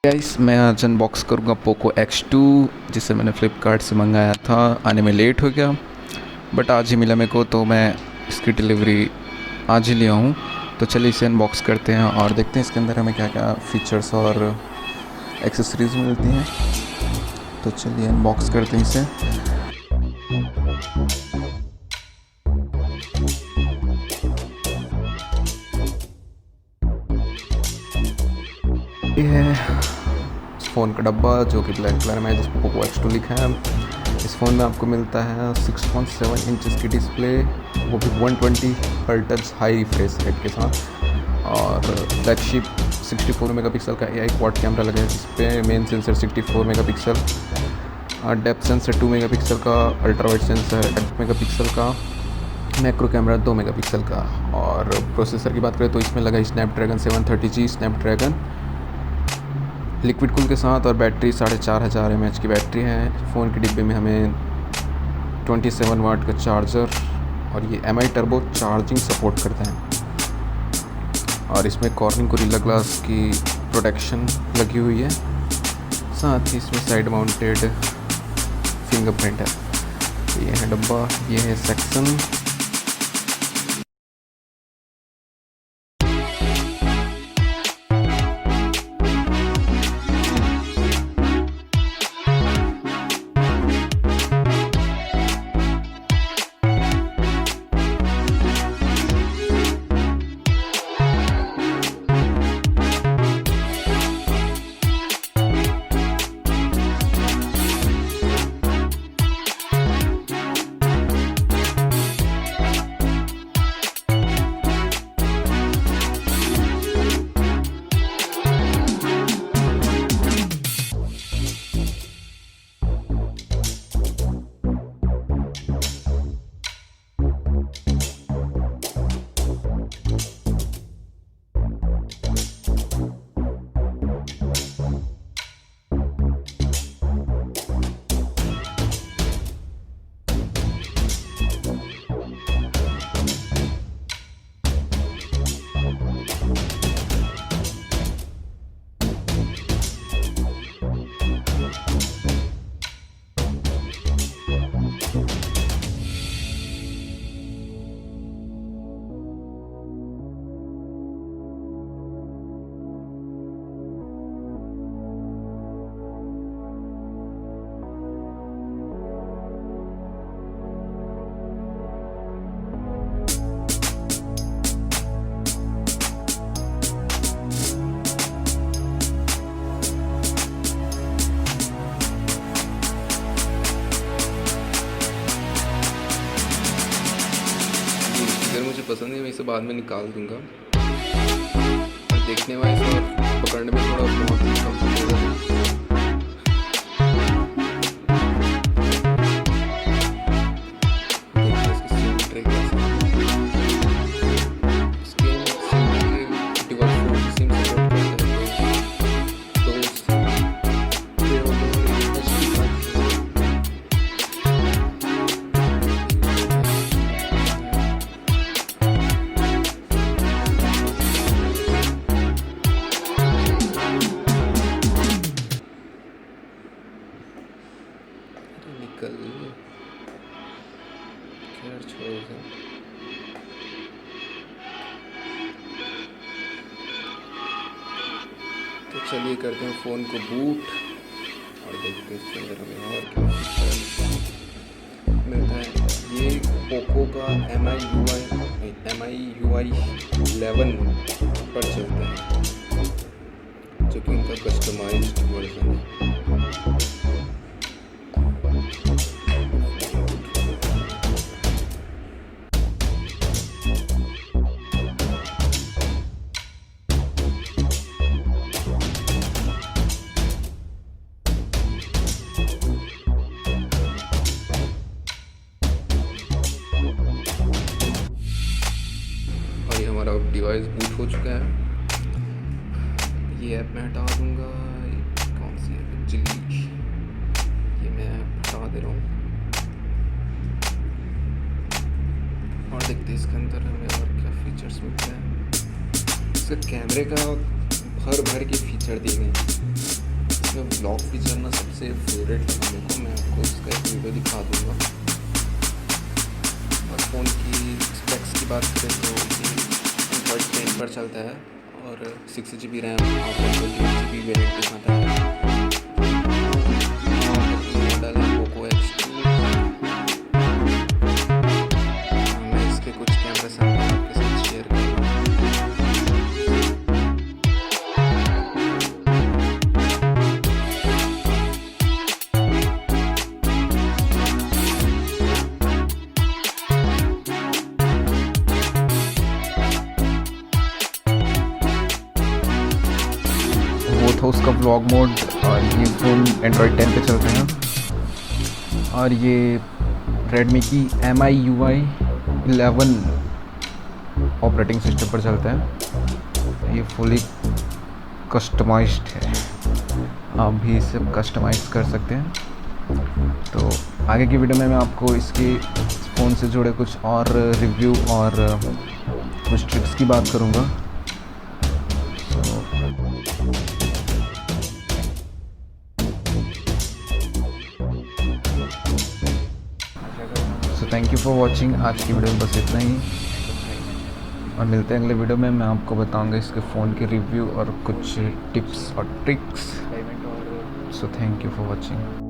Guys मैं आज unbox करूँगा पोको X2 जिसे मैंने फ़्लिपकार्ट से मंगाया था। आने में लेट हो गया बट आज ही मिला मेरे को, तो मैं इसकी डिलीवरी आज ही लिया हूँ। तो चलिए इसे अनबॉक्स करते हैं और देखते हैं इसके अंदर हमें क्या क्या फ़ीचर्स और एक्सेसरीज़ मिलती हैं। तो चलिए अनबॉक्स करते हैं इसे। ये है इस फ़ोन का डब्बा जो कि ब्लैक कलर में है, जिस पर पोको X2 लिखा है। इस फ़ोन में आपको मिलता है 6.7 इंचज़ की डिस्प्ले, वो भी 120 हर्ट्ज़ हाई रिफ्रेश रेट के साथ, और फ्लैगशिप 64 मेगापिक्सल का AI क्वाड कैमरा लगा है, जिस पे main sensor 64 megapixel, depth sensor 2 megapixel का, अल्ट्रा वाइड सेंसर 8 मेगापिक्सल का, मैक्रो कैमरा 2 मेगापिक्सल का। और प्रोसेसर की बात करें तो इसमें लगा है Snapdragon 730G Snapdragon liquid cool के साथ, और बैटरी 4500 mAh की बैटरी है। फ़ोन के डिब्बे में हमें 27 वाट का चार्जर, और ये MI टर्बो चार्जिंग सपोर्ट करता है। और इसमें कॉर्निंग गोरिल्ला ग्लास की प्रोटेक्शन लगी हुई है, साथ ही इसमें साइड माउंटेड फिंगरप्रिंट है। तो ये है डब्बा, ये है सेक्शन। मुझे पसंद है, मैं इसे बाद में निकाल दूंगा। देखने में इसे और पकड़ने में थोड़ा बहुत तो चलिए करते हैं फ़ोन को बूट और देखते हैं इसके अंदर हमें और क्या मिलता है। ये पोको का MI UI 11 पर चलता है, जो कि उनका कस्टमाइज्ड वर्जन है। हमारा डिवाइस बूट हो चुका है। ये ऐप मैं हटा दूंगा, कौन सी है चिली, ये मैं हटा दे रहा हूँ। और देखते हैं इसके अंदर हमें और क्या फीचर्स मिलते हैं। इसका कैमरे का भर के फीचर दिए गए हैं। इसमें ब्लॉग फीचर ना सबसे फेवरेट था मेरे को। मैं आपको इसका एक वीडियो दिखा दूँगा। और फ़ोन की स्पेक्स की बात करें तो ये एंड्रॉइड 10 पर चलता है और 6 GB रैम और 128 GB वेरिएंट के साथ आता है। मॉडल है पोको X2। मैं इसके कुछ कैमरा सैंपल आपके साथ शेयर करूँगा। वो था उसका व्लॉग मोड और ये फ़ोन एंड्रॉयड 10 पे चलते हैं। और ये रेडमी की MIUI 11 ऑपरेटिंग सिस्टम पर चलता है। ये फुली कस्टमाइज्ड है, आप भी इसे कस्टमाइज कर सकते हैं। तो आगे की वीडियो में मैं आपको इसके फ़ोन से जुड़े कुछ और रिव्यू और कुछ ट्रिक्स की बात करूँगा। So thank you for watching. आज की वीडियो में बस इतना ही और मिलते हैं अगले वीडियो में। मैं आपको बताऊंगा इसके फ़ोन के रिव्यू और कुछ टिप्स और tricks. So thank you for watching.